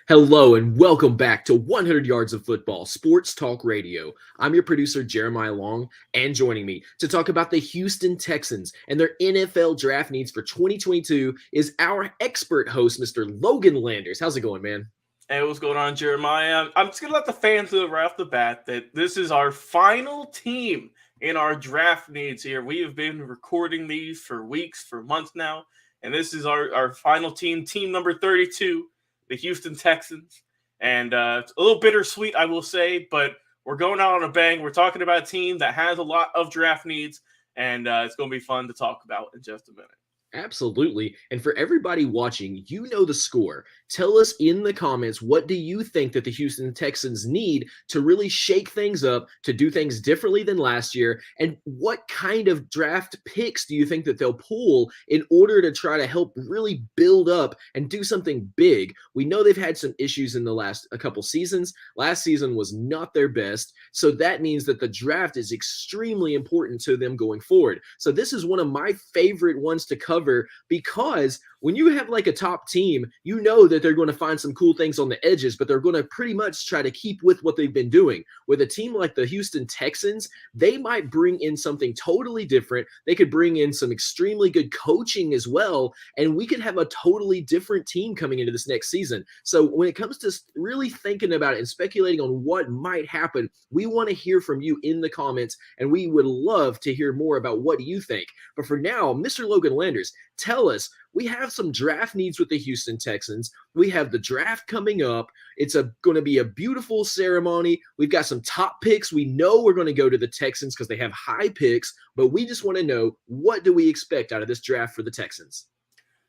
Hello and welcome back to 100 Yards of Football, Sports Talk Radio. I'm your producer, Jeremiah Long, and joining me to talk about the Houston Texans and their NFL draft needs for 2022 is our expert host, Mr. Logan Landers. How's it going, man? Hey, what's going on, Jeremiah? I'm just going to let the fans know right off the bat that this is our final team in our draft needs here. We have been recording these for weeks, for months now, and this is our final team number 32, the Houston Texans. And it's a little bittersweet, I will say, but we're going out on a bang. We're talking about a team that has a lot of draft needs, and it's going to be fun to talk about in just a minute. Absolutely. And for everybody watching, you know the score. Tell us in the comments, what do you think that the Houston Texans need to really shake things up, to do things differently than last year? And what kind of draft picks do you think that they'll pull in order to try to help really build up and do something big? We know they've had some issues in the last a couple seasons. Last season was not their best. So that means that the draft is extremely important to them going forward. So this is one of my favorite ones to cover because when you have like a top team, you know that they're going to find some cool things on the edges, but they're going to pretty much try to keep with what they've been doing. With a team like the Houston Texans, they might bring in something totally different. They could bring in some extremely good coaching as well, and we could have a totally different team coming into this next season. So when it comes to really thinking about it and speculating on what might happen, we want to hear from you in the comments, and we would love to hear more about what you think. But for now, Mr. Logan Landers, tell us, we have some draft needs with the Houston Texans. We have the draft coming up. It's going to be a beautiful ceremony. We've got some top picks. We know we're going to go to the Texans because they have high picks, but we just want to know, what do we expect out of this draft for the Texans?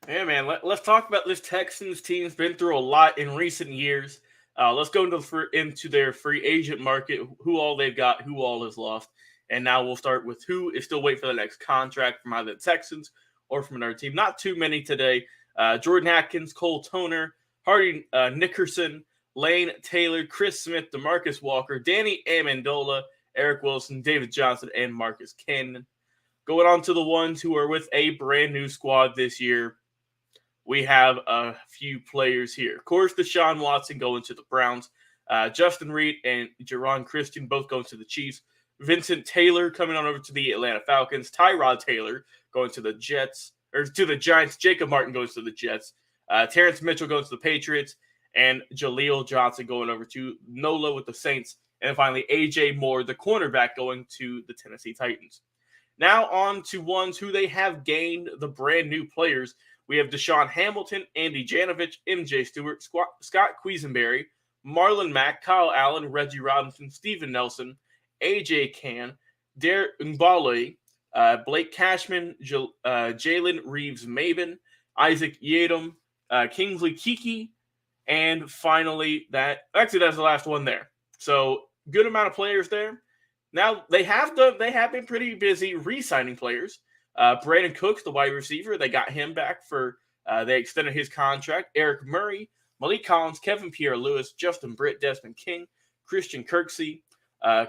Yeah, man. Let's talk about this Texans team. It's been through a lot in recent years. Let's go into their free agent market, who all they've got, who all is lost. And now we'll start with who is still waiting for the next contract from either the Texans or from another team. Not too many today. Jordan Atkins, Cole Toner, Hardy Nickerson, Lane Taylor, Chris Smith, DeMarcus Walker, Danny Amendola, Eric Wilson, David Johnson, and Marcus Cannon. Going on to the ones who are with a brand new squad this year, we have a few players here. Of course, Deshaun Watson going to the Browns. Justin Reed and Jerron Christian both going to the Chiefs. Vincent Taylor coming on over to the Atlanta Falcons. Tyrod Taylor going to the Jets, or to the Giants. Jacob Martin goes to the Jets. Terrence Mitchell goes to the Patriots. And Jaleel Johnson going over to NOLA with the Saints. And finally, A.J. Moore, the cornerback, going to the Tennessee Titans. Now on to ones who they have gained, the brand new players. We have Deshaun Hamilton, Andy Janovich, M.J. Stewart, Scott Quisenberry, Marlon Mack, Kyle Allen, Reggie Robinson, Steven Nelson, A.J. Cann, Derek Mbale, Blake Cashman, Jalen Reeves-Maben, Isaac Yadom, Kingsley Kiki, and finally that's the last one there. So good amount of players there. Now they have been pretty busy re-signing players. Brandon Cooks, the wide receiver, they got him back for they extended his contract. Eric Murray, Malik Collins, Kevin Pierre-Louis, Justin Britt, Desmond King, Christian Kirksey,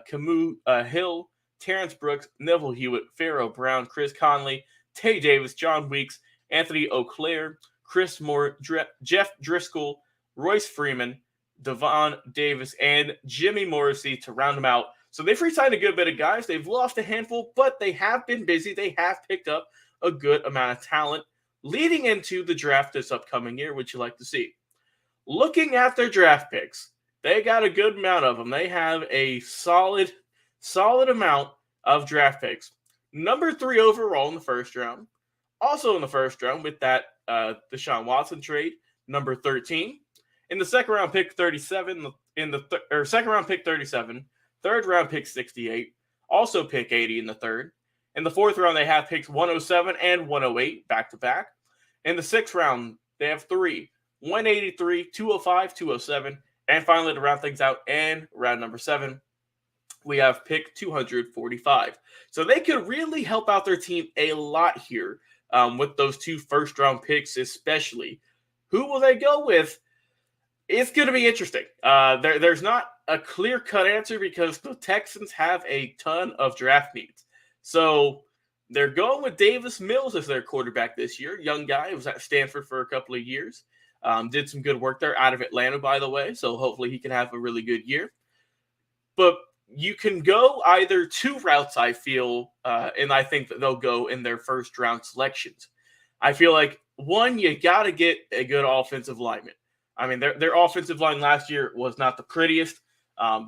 Camus Hill, Terrence Brooks, Neville Hewitt, Pharaoh Brown, Chris Conley, Tay Davis, John Weeks, Anthony Auclair, Chris Moore, Jeff Driscoll, Royce Freeman, Devon Davis, and Jimmy Morrissey to round them out. So they've re-signed a good bit of guys. They've lost a handful, but they have been busy. They have picked up a good amount of talent leading into the draft this upcoming year, which you like to see. Looking at their draft picks, they got a good amount of them. They have a solid amount of draft picks. Number 3 overall in the first round. Also in the first round with that Deshaun Watson trade, number 13. In the second round pick 37, second round pick 37, third round pick 68, also pick 80 in the third. In the fourth round, they have picks 107 and 108 back to back. In the sixth round, they have 3, 183, 205, 207, and finally to round things out, and round number 7, we have pick 245. So they could really help out their team a lot here with those 2 first-round picks especially. Who will they go with? It's going to be interesting. There's not a clear-cut answer because the Texans have a ton of draft needs. So they're going with Davis Mills as their quarterback this year. Young guy who was at Stanford for a couple of years. Did some good work there out of Atlanta, by the way. So hopefully he can have a really good year. But you can go either two routes, I feel, and I think that they'll go in their first round selections. I feel like, one, you got to get a good offensive lineman. I mean, their offensive line last year was not the prettiest.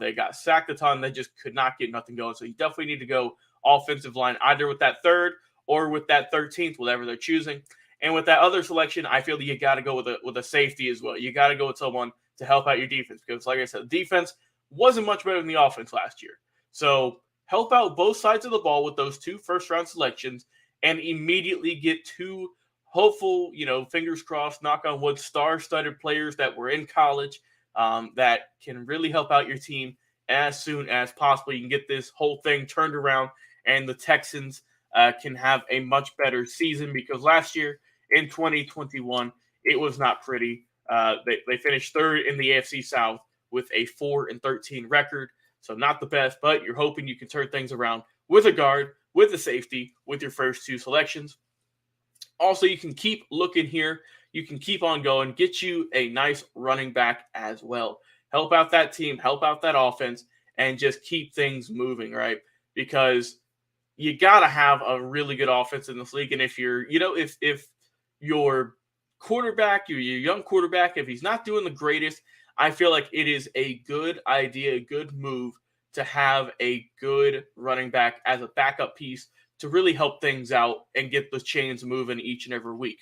They got sacked a ton. They just could not get nothing going. So you definitely need to go offensive line either with that third or with that 13th, whatever they're choosing. And with that other selection, I feel that you got to go with a safety as well. You got to go with someone to help out your defense because, like I said, the defense wasn't much better than the offense last year. So help out both sides of the ball with those two first-round selections and immediately get two hopeful, fingers crossed, knock on wood, star-studded players that were in college that can really help out your team as soon as possible. You can get this whole thing turned around, and the Texans can have a much better season because last year in 2021, it was not pretty. They finished third in the AFC South with a 4-13 record. So not the best, but you're hoping you can turn things around with a guard, with a safety, with your first two selections. Also, you can keep looking here. You can keep on going. Get you a nice running back as well. Help out that team, help out that offense, and just keep things moving, right? Because you got to have a really good offense in this league. And if you're, if your quarterback, your young quarterback, if he's not doing the greatest, I feel like it is a good idea, a good move to have a good running back as a backup piece to really help things out and get the chains moving each and every week.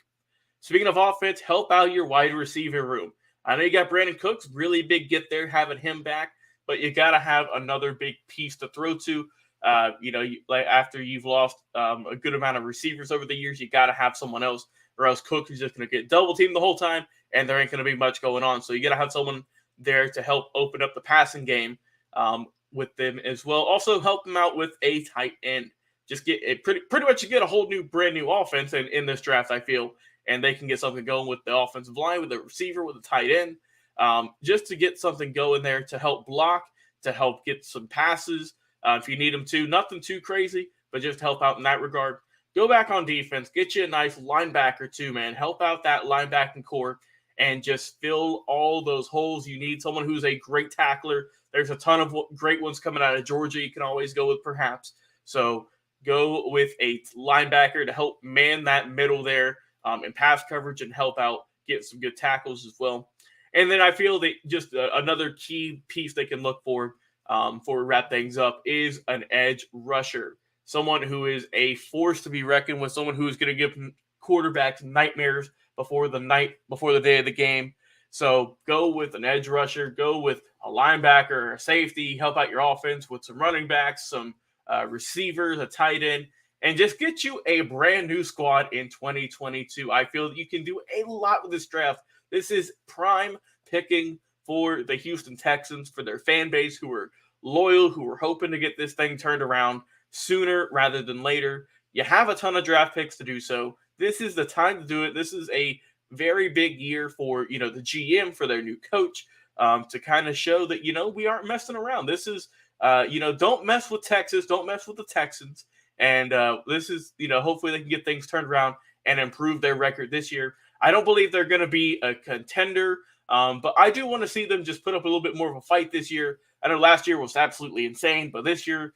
Speaking of offense, help out your wide receiver room. I know you got Brandon Cooks, really big get there, having him back, but you got to have another big piece to throw to. Like after you've lost a good amount of receivers over the years, you got to have someone else, or else Cook is just going to get double teamed the whole time, and there ain't going to be much going on. So you got to have someone there to help open up the passing game with them as well. Also help them out with a tight end. Just get it pretty much you get a whole new brand new offense in this draft, I feel, and they can get something going with the offensive line, with the receiver, with the tight end, just to get something going there to help block, to help get some passes if you need them to. Nothing too crazy, but just help out in that regard. Go back on defense, get you a nice linebacker too, man. Help out that linebacking core and just fill all those holes you need. Someone who's a great tackler. There's a ton of great ones coming out of Georgia you can always go with perhaps. So go with a linebacker to help man that middle there in pass coverage and help out get some good tackles as well. And then I feel that just another key piece they can look for we wrap things up is an edge rusher. Someone who is a force to be reckoned with, someone who is going to give quarterbacks nightmares before the day of the game. So go with an edge rusher, go with a linebacker or a safety, help out your offense with some running backs, some receivers, a tight end, and just get you a brand new squad in 2022. I feel that you can do a lot with this draft. This is prime picking for the Houston Texans, for their fan base who are loyal, who are hoping to get this thing turned around sooner rather than later. You have a ton of draft picks to do so. This is the time to do it. This is a very big year for, the GM, for their new coach, to kind of show that, we aren't messing around. This is, don't mess with Texas. Don't mess with the Texans. And this is, hopefully they can get things turned around and improve their record this year. I don't believe they're going to be a contender, but I do want to see them just put up a little bit more of a fight this year. I know last year was absolutely insane, but this year,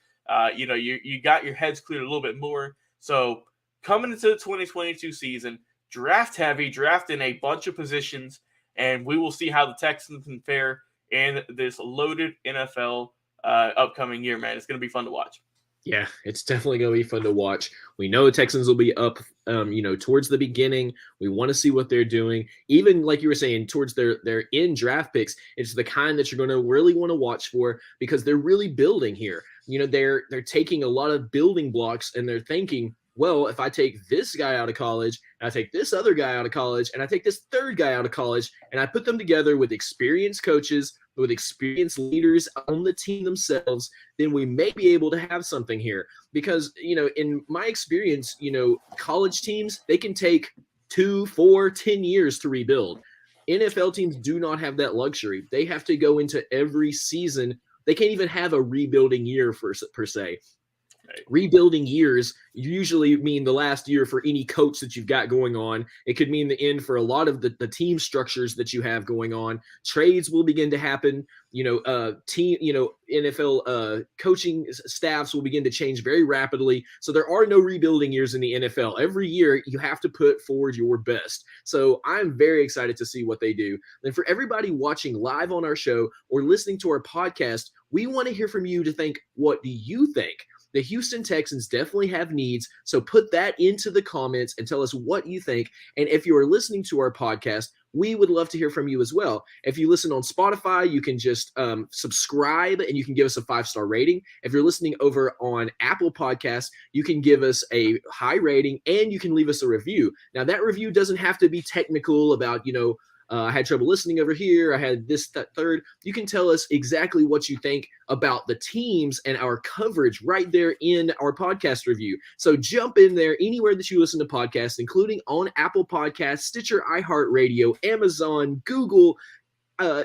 you got your heads cleared a little bit more. So coming into the 2022 season, draft heavy, draft in a bunch of positions, and we will see how the Texans can fare in this loaded NFL upcoming year, man. It's going to be fun to watch. Yeah, it's definitely going to be fun to watch. We know the Texans will be up, towards the beginning. We want to see what they're doing. Even like you were saying, towards their in draft picks, it's the kind that you're going to really want to watch for because they're really building here. They're taking a lot of building blocks and they're thinking, well, if I take this guy out of college, and I take this other guy out of college, and I take this third guy out of college, and I put them together with experienced coaches, with experienced leaders on the team themselves, then we may be able to have something here. Because, in my experience, college teams, they can take 2, 4, 10 years to rebuild. NFL teams do not have that luxury. They have to go into every season. They can't even have a rebuilding year per se. Right. Rebuilding years usually mean the last year for any coach that you've got going on. It could mean the end for a lot of the team structures that you have going on. Trades will begin to happen. NFL coaching staffs will begin to change very rapidly. So there are no rebuilding years in the NFL. Every year you have to put forward your best. So I'm very excited to see what they do. And for everybody watching live on our show or listening to our podcast, we want to hear from you to think, what do you think? The Houston Texans definitely have needs, so put that into the comments and tell us what you think. And if you are listening to our podcast, we would love to hear from you as well. If you listen on Spotify, you can just subscribe and you can give us a 5-star rating. If you're listening over on Apple Podcasts, you can give us a high rating and you can leave us a review. Now, that review doesn't have to be technical about, I had trouble listening over here. I had this, that, third. You can tell us exactly what you think about the teams and our coverage right there in our podcast review. So jump in there anywhere that you listen to podcasts, including on Apple Podcasts, Stitcher, iHeartRadio, Amazon, Google,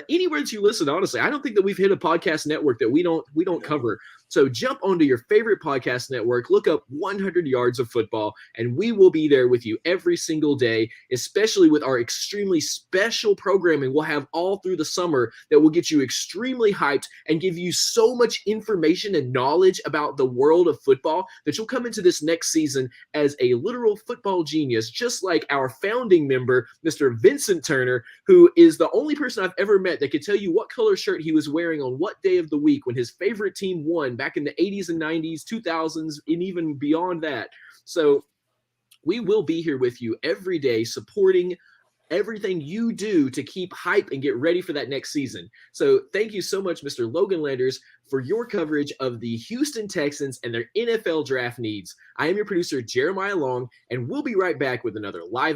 anywhere that you listen. Honestly, I don't think that we've hit a podcast network that we don't cover. So jump onto your favorite podcast network, look up 100 Yards of Football, and we will be there with you every single day, especially with our extremely special programming we'll have all through the summer that will get you extremely hyped and give you so much information and knowledge about the world of football that you'll come into this next season as a literal football genius, just like our founding member, Mr. Vincent Turner, who is the only person I've ever met that could tell you what color shirt he was wearing on what day of the week when his favorite team won back in the 80s and 90s, 2000s, and even beyond that. So we will be here with you every day supporting everything you do to keep hype and get ready for that next season. So thank you so much, Mr. Logan Landers, for your coverage of the Houston Texans and their NFL draft needs. I am your producer, Jeremiah Long, and we'll be right back with another live